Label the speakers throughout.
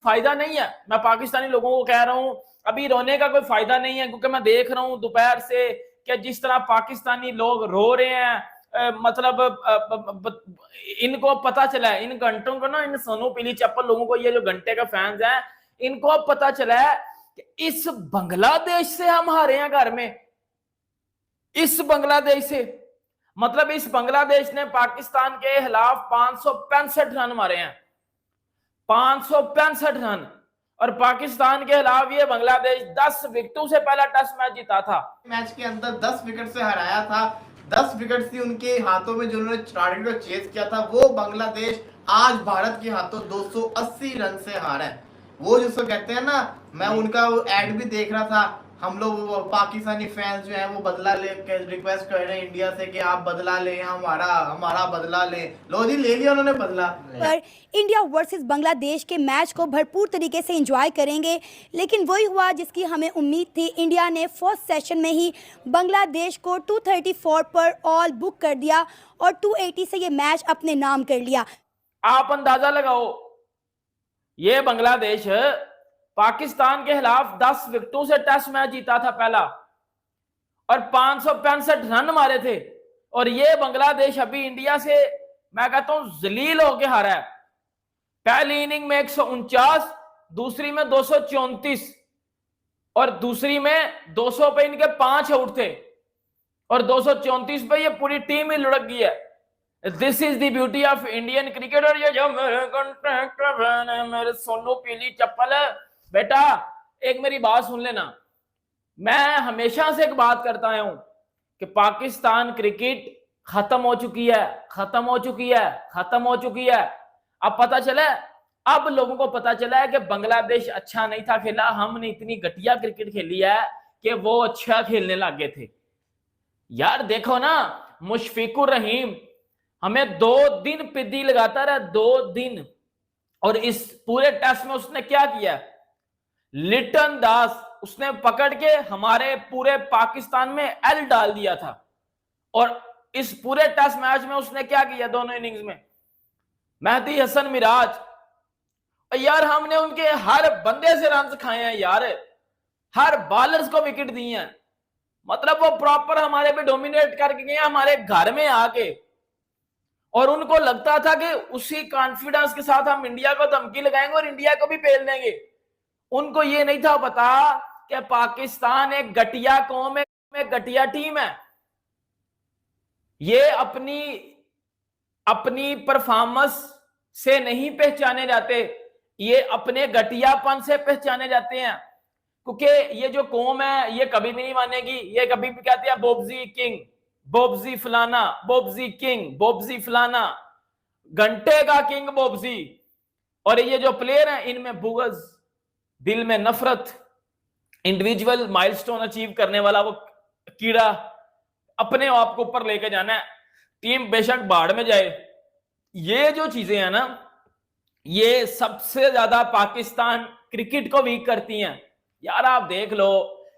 Speaker 1: फायदा नहीं है। मैं पाकिस्तानी लोगों को कह रहा हूं अभी रोने का कोई फायदा नहीं है, क्योंकि मैं देख रहा हूं दोपहर से कि जिस तरह पाकिस्तानी लोग रो रहे हैं, मतलब इनको पता चला है, इन घंटों को ना, इन सोनू पीली चप्पल लोगों को, ये जो घंटे का फैंस हैं, इनको अब पता चला है कि इस बांग्लादेश से हम हारे हैं घर में। इस बांग्लादेश से, मतलब इस बांग्लादेश ने पाकिस्तान के खिलाफ 565 रन मारे हैं, 565 रन। और पाकिस्तान के खिलाफ ये बांग्लादेश 10 विकेटों से पहला टेस्ट मैच जीता था।
Speaker 2: मैच के अंदर 10 विकेट से हराया था। 10 विकेट थी उनके हाथों में, जो उन्होंने टारगेट को चेज किया था। वो बांग्लादेश आज भारत के हाथों 280 रन से हारा है। वो जिसको कहते हैं ना, मैं उनका एड भी देख रहा था, हम लोग पाकिस्तानी फैंस जो हैं वो बदला ले रिक्वेस्ट कर रहे हैं इंडिया से कि आप बदला लें, हमारा बदला लें। लो जी, ले लिया उन्होंने बदला।
Speaker 3: पर इंडिया वर्सेस बांग्लादेश के मैच को भरपूर तरीके से एंजॉय करेंगे, लेकिन वही हुआ जिसकी हमें उम्मीद थी। इंडिया ने फर्स्ट सेशन में ही बांग्लादेश को 234 पर ऑल बुक कर दिया और 280 से ये मैच अपने नाम कर लिया।
Speaker 1: आप अंदाजा लगाओ, ये बांग्लादेश पाकिस्तान के खिलाफ 10 विकेटों से टेस्ट मैच जीता था पहला, और 565 रन मारे थे। और ये बांग्लादेश अभी इंडिया से, मैं कहता हूं, जलील होके हारा है। पहली इनिंग में 149, दूसरी में 234, और दूसरी में 200 पे इनके 5 आउट थे, और 234 पे ये पूरी टीम ही लुढ़क गई है। This is the beauty of Indian cricket. और ये जो मेरे सोनू पीली चप्पल है, बेटा एक मेरी बात सुन लेना। मैं हमेशा से एक बात करता हूं कि पाकिस्तान क्रिकेट खत्म हो चुकी है, खत्म हो चुकी है, खत्म हो चुकी है। अब पता चला, अब लोगों को पता चला है कि बांग्लादेश अच्छा नहीं था खेला, हमने इतनी घटिया क्रिकेट खेली है कि वो अच्छा खेलने लगे थे। यार देखो ना, मुशफिकुर रहीम हमें 2 दिन पिद्दी लगाता रहा, 2 दिन। और इस पूरे टेस्ट में उसने क्या किया, लिटन दास उसने पकड़ के हमारे पूरे पाकिस्तान में एल डाल दिया था। और इस पूरे टेस्ट मैच में उसने क्या किया, दोनों इनिंग्स में, मेहदी हसन मिराज, यार हमने उनके हर बंदे से रन खाए हैं यार, हर बॉलर्स को विकेट दी हैं। मतलब वो प्रॉपर हमारे पे डोमिनेट करके गए हमारे घर में आके। और उनको लगता था कि उसी कॉन्फिडेंस के साथ हम इंडिया को धमकी लगाएंगे और इंडिया को भी पेल देंगे। उनको ये नहीं था पता कि पाकिस्तान एक घटिया कौम है, एक घटिया टीम है। ये अपनी परफॉर्मेंस से नहीं पहचाने जाते, ये अपने घटियापन से पहचाने जाते हैं। क्योंकि ये जो कौम है ये कभी भी नहीं मानेगी। ये कभी भी कहते हैं बोबजी किंग, बोबजी फलाना, बोबजी किंग, बोबजी फलाना, घंटे का किंग बोबजी। और ये जो प्लेयर हैं इनमें बुग़्ज़, दिल में नफरत, इंडिविजुअल माइलस्टोन अचीव करने वाला वो कीड़ा अपने आप को ऊपर लेके जाना है, टीम बेशक बाढ़ में जाए। ये जो चीजें हैं ना, ये सबसे ज्यादा पाकिस्तान क्रिकेट को वीक करती हैं। यार आप देख लो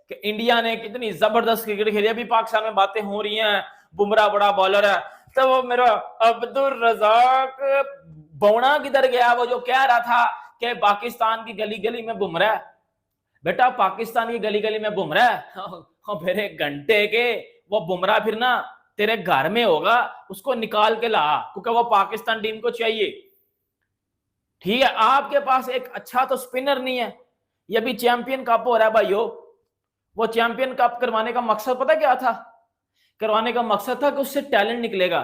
Speaker 1: कि इंडिया ने कितनी जबरदस्त क्रिकेट खेली। अभी पाकिस्तान में बातें हो रही हैं बुमराह बड़ा बॉलर है, तो वो मेरा अब्दुल रजाक बौना किधर गया, वो जो कह रहा था कि पाकिस्तान की गली गली में बुमराह। बेटा पाकिस्तान की गली गली में बुमराह, फिर एक घंटे के वो बुमराह फिर ना तेरे घर में होगा, उसको निकाल के ला, क्योंकि वो पाकिस्तान टीम को चाहिए। ठीक है, आपके पास एक अच्छा तो स्पिनर नहीं है। ये भी चैंपियन कप हो रहा है भाइयों, वो चैंपियन कप करवाने का मकसद पता क्या था? करवाने का मकसद था कि उससे टैलेंट निकलेगा।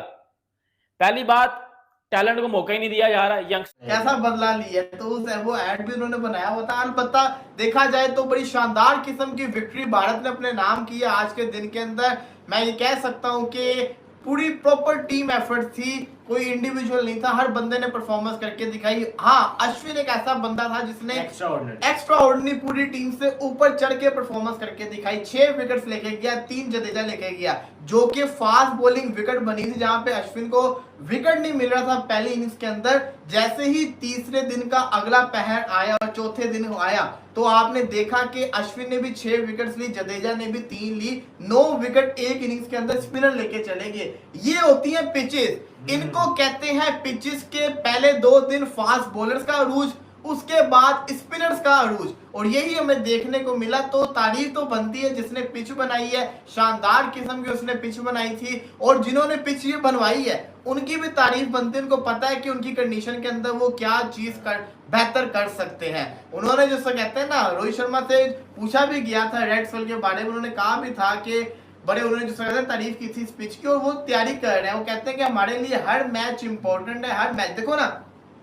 Speaker 1: पहली बात, टैलेंट को मौका ही नहीं दिया जा रहा है।
Speaker 2: कैसा बदला लिया, तो वो एड भी उन्होंने बनाया हुआ था। अलबत्ता देखा जाए तो बड़ी शानदार किस्म की विक्ट्री भारत ने अपने नाम की है आज के दिन के अंदर। मैं ये कह सकता हूं कि पूरी प्रॉपर टीम एफर्ट थी, कोई इंडिविजुअल नहीं था, हर बंदे ने परफॉर्मेंस करके दिखाई। हाँ, अश्विन एक ऐसा बंदा था जिसने एक्स्ट्रा ऑर्डिनरी पूरी टीम से ऊपर चढ़ के परफॉर्मेंस करके दिखाई। 6 विकेट्स लेके गया, 3 जडेजा लेके गया, जो कि फास्ट बॉलिंग विकेट बनी थी, जहां पे अश्विन को विकेट नहीं मिल रहा था पहली इनिंग्स के अंदर। जैसे ही तीसरे दिन का अगला पहर आया और चौथे दिन आया, तो आपने देखा कि अश्विन ने भी 6 विकेट्स ली, जडेजा ने भी 3 ली, 9 विकेट एक इनिंग्स के अंदर स्पिनर लेके चले गए। ये होती हैं पिचेस, इनको कहते हैं पिचेस के पहले 2 दिन फास्ट बॉलर्स का अरूज, उसके बाद स्पिनर्स का अरूज, और यही हमें देखने को मिला। तो तारीफ तो बनती है जिसने पिच बनाई है, शानदार किस्म की उसने पिच बनाई थी, और जिन्होंने पिच ये बनवाई है उनकी भी तारीफ बनती है। उनको पता है कि उनकी कंडीशन के अंदर वो क्या चीज बेहतर कर सकते हैं। उन्होंने जैसा कहते हैं ना, रोहित शर्मा से पूछा भी गया था रेड सोल के बारे में, उन्होंने कहा भी था कि बड़े उन्होंने जो तारीफ की थी इस पिच की, और वो तैयारी कर रहे हैं। वो कहते हैं कि हमारे लिए हर मैच इंपॉर्टेंट है, हर मैच। देखो ना,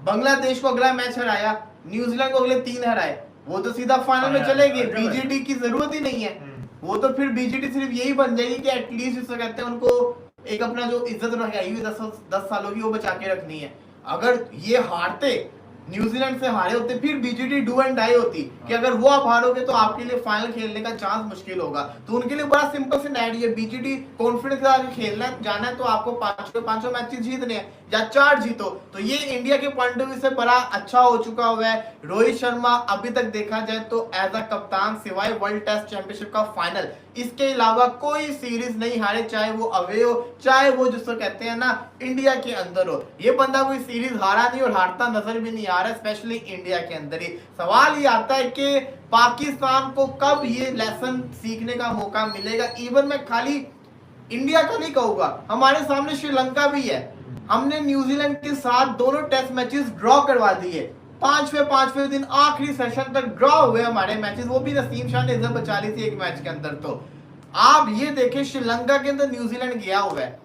Speaker 2: बांग्लादेश को अगला मैच हराया, न्यूजीलैंड को अगले 3 हराए, वो तो सीधा फाइनल में चलेगी, बीजीटी की जरूरत ही नहीं है। वो तो फिर बीजीटी सिर्फ यही बन जाएगी कि एटलीस्ट जिसको कहते हैं उनको एक अपना जो इज्जत रही हुई 10 सालों की वो बचा के रखनी है। अगर ये हारते, न्यूजीलैंड से हारे होते, फिर बीजीटी डू एंड डाई होती कि अगर वो आप हारोगे तो आपके लिए फाइनल खेलने का चांस मुश्किल होगा। तो उनके लिए बड़ा सिंपल से नाइट ये बीजीटी कॉन्फिडेंस के साथ खेलना जाना है, तो आपको 5 मैचेस जीतने हैं या 4 जीतो। तो ये इंडिया के पॉइंट ऑफ व्यू से बड़ा अच्छा हो चुका हुआ है। रोहित शर्मा अभी तक देखा जाए तो एज अ कप्तान सिवाय वर्ल्ड टेस्ट चैंपियनशिप का फाइनल, इसके अलावा कोई सीरीज नहीं हारे, चाहे वो अवे हो, चाहे वो जिसको कहते हैं ना इंडिया के अंदर हो। ये बंदा कोई सीरीज हारा नहीं और हारता नजर भी नहीं आ रहा, स्पेशली इंडिया के अंदर ही। सवाल ये आता है कि पाकिस्तान को कब ये लेसन सीखने का मौका मिलेगा। इवन मैं खाली इंडिया का नहीं कहूंगा, हमारे सामने श्रीलंका भी है। हमने न्यूजीलैंड के साथ दोनों टेस्ट मैचेस ड्रॉ करवा दिए, पांचवें दिन आखिरी सेशन तक ड्रॉ हुए हमारे मैचेस, वो भी नसीम शाह ने इज्जत बचा ली थी एक मैच के अंदर। तो आप ये देखें, श्रीलंका के अंदर न्यूजीलैंड गया हुआ है,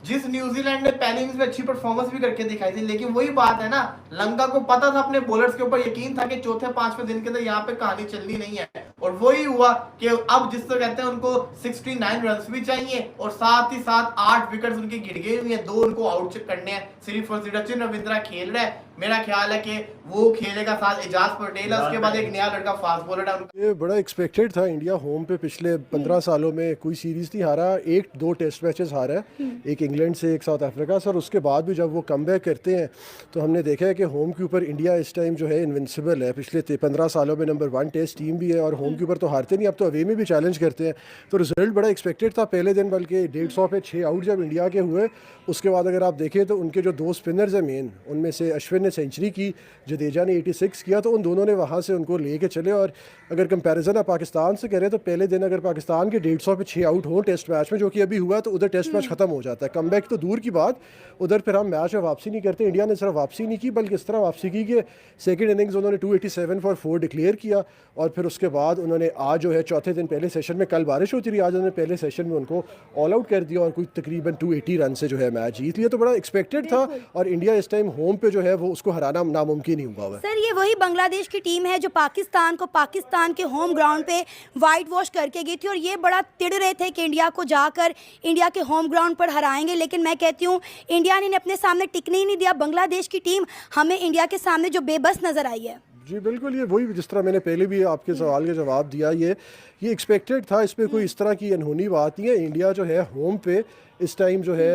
Speaker 2: जिस न्यूजीलैंड ने पहले इनिंग्स में अच्छी परफॉर्मेंस भी करके दिखाई थी, लेकिन वही बात है ना, लंका को पता था, अपने बॉलर्स के ऊपर यकीन था कि चौथे 5वें दिन के अंदर यहाँ पे कहानी चलनी नहीं है। और वही हुआ कि अब जिसको कहते हैं उनको 69 रन्स भी चाहिए, और साथ ही साथ 8 विकेट्स उनकी गिर गई हुई है, 2 उनको आउट करने हैं। सिर्फ और सिर्फ सचिन रविंद्रा खेल रहा है, मेरा ख्याल है कि वो खेलेगा, साथ एजाज पटेल है, उसके बाद एक नया लड़का फास्ट बॉलर है उनका।
Speaker 4: ये बड़ा एक्सपेक्टेड था। इंडिया होम पे पिछले 15 सालों में कोई सीरीज़ नहीं हारा, 1-2 टेस्ट मैचेस हारा है, एक इंग्लैंड से, एक साउथ अफ्रीका से, और उसके बाद भी जब वो कमबैक करते हैं तो हमने देखा है कि होम के ऊपर इंडिया इस टाइम जो है इनविंसिबल है। पिछले 15 सालों में नंबर 1 टेस्ट टीम भी है, और होम के ऊपर तो हारते नहीं, अब तो अवे में भी चैलेंज करते हैं। तो रिजल्ट बड़ा एक्सपेक्टेड था पहले दिन, बल्कि 150 पे 6 आउट जब इंडिया के हुए, उसके बाद अगर आप देखें तो उनके जो 2 स्पिनर्स हैं मेन, उनमें से अश्विन ने सेंचुरी की, जडेजा ने 86 किया, तो उन दोनों ने वहाँ से उनको लेके चले। और अगर कंपैरिजन आप पाकिस्तान से करें तो पहले दिन अगर पाकिस्तान के 150 पे 6 आउट हो टेस्ट मैच में, जो कि अभी हुआ, तो उधर टेस्ट मैच खत्म हो जाता है। कमबैक तो दूर की बात, उधर फिर हम मैच में वापसी नहीं करते। इंडिया ने सिर्फ वापसी नहीं की, बल्कि इस तरह वापसी की कि सेकंड इनिंग्स उन्होंने 287 फॉर 4 डिक्लेयर किया, और फिर उसके बाद उन्होंने आज जो है चौथे दिन पहले सेशन में, कल बारिश होती रही, आज उन्होंने पहले सेशन में उनको ऑल आउट कर दिया और कोई तकरीबन 280 रन से जो है मैच जीत लिया। तो बड़ा एक्सपेक्टेड था, और इंडिया इस टाइम होम पे जो है वो उसको हराना नामुमकिन ही हुआ है।
Speaker 3: सर, ये वही बांग्लादेश की टीम है जो पाकिस्तान को पाकिस्तान के होम ग्राउंड पे वाइट वॉश करके गई थी, और ये बड़ा तिड़ रहे थे कि इंडिया को जाकर इंडिया के होम ग्राउंड पर हराएंगे, लेकिन मैं कहती हूँ इंडिया ने अपने सामने टिकने ही नहीं दिया। बांग्लादेश की टीम हमें इंडिया के सामने जो बेबस नजर आई है।
Speaker 4: जी बिल्कुल, ये वही जिस तरह मैंने पहले भी आपके सवाल का जवाब दिया, ये एक्सपेक्टेड था, इसमें कोई इस तरह की अनहोनी बात नहीं है। इंडिया जो है होम पे इस टाइम जो है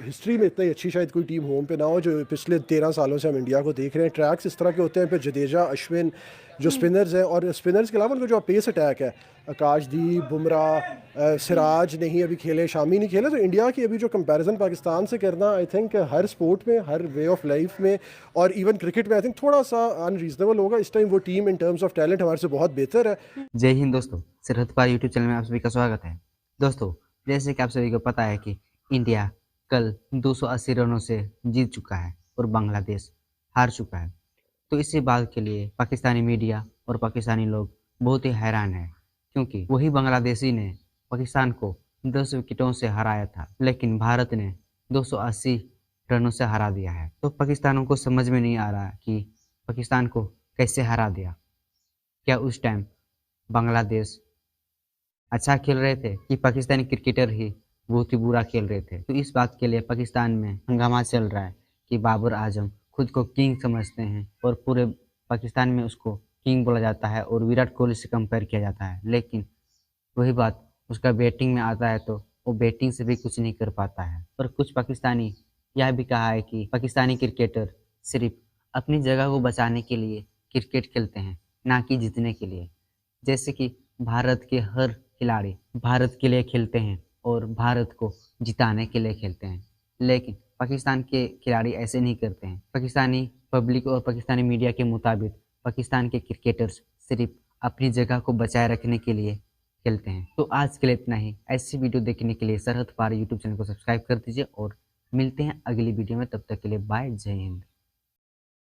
Speaker 4: हिस्ट्री में इतनी अच्छी शायद कोई टीम होम पे ना हो, जो पिछले 13 सालों से हम इंडिया को देख रहे हैं। ट्रैक्स इस तरह के होते हैं, फिर जडेजा, अश्विन जो स्पिनर्स हैं, और स्पिनर्स के अलावा उनको जो पेस अटैक है, आकाशदीप, बुमराह, सिराज नहीं अभी खेले, शामी नहीं खेले। तो इंडिया की अभी जो कंपैरिजन पाकिस्तान से करना, आई थिंक हर स्पोर्ट में, हर वे ऑफ लाइफ में, और इवन क्रिकेट में आई थिंक थोड़ा सा अनरीजनेबल होगा। इस टाइम वो team in terms of talent हमारे से बहुत बेहतर है।
Speaker 5: जय हिंद दोस्तों, सरहद पार यूट्यूब चैनल में आप सभी का स्वागत है। दोस्तों, जैसे कि आप सभी को पता है कि इंडिया कल 280 रनों से जीत चुका है और बांग्लादेश हार चुका है। तो इसी बात के लिए पाकिस्तानी मीडिया और पाकिस्तानी लोग बहुत ही हैरान है, क्योंकि वही बांग्लादेशी ने पाकिस्तान को 10 विकेटों से हराया था, लेकिन भारत ने 280 रनों से हरा दिया है। तो पाकिस्तानों को समझ में नहीं आ रहा कि पाकिस्तान को कैसे हरा दिया। क्या उस टाइम बांग्लादेश अच्छा खेल रहे थे कि पाकिस्तानी क्रिकेटर ही बहुत ही बुरा खेल रहे थे? तो इस बात के लिए पाकिस्तान में हंगामा चल रहा है कि बाबर आजम खुद को किंग समझते हैं और पूरे पाकिस्तान में उसको किंग बोला जाता है और विराट कोहली से कंपेयर किया जाता है। लेकिन वही बात उसका बैटिंग में आता है तो वो बैटिंग से भी कुछ नहीं कर पाता है। और कुछ पाकिस्तानी यह भी कहा है कि पाकिस्तानी क्रिकेटर सिर्फ अपनी जगह को बचाने के लिए क्रिकेट खेलते हैं, ना कि जीतने के लिए। जैसे कि भारत के हर खिलाड़ी भारत के लिए खेलते हैं और भारत को जिताने के लिए खेलते हैं, लेकिन पाकिस्तान के खिलाड़ी ऐसे नहीं करते हैं। पाकिस्तानी पब्लिक और पाकिस्तानी मीडिया के मुताबिक पाकिस्तान के क्रिकेटर्स सिर्फ अपनी जगह को बचाए रखने के लिए खेलते हैं। तो आज के लिए इतना ही। ऐसी वीडियो देखने के लिए सरहद पार यूट्यूब चैनल को सब्सक्राइब कर दीजिए और मिलते हैं अगली वीडियो में। तब तक के लिए बाय, जय हिंद।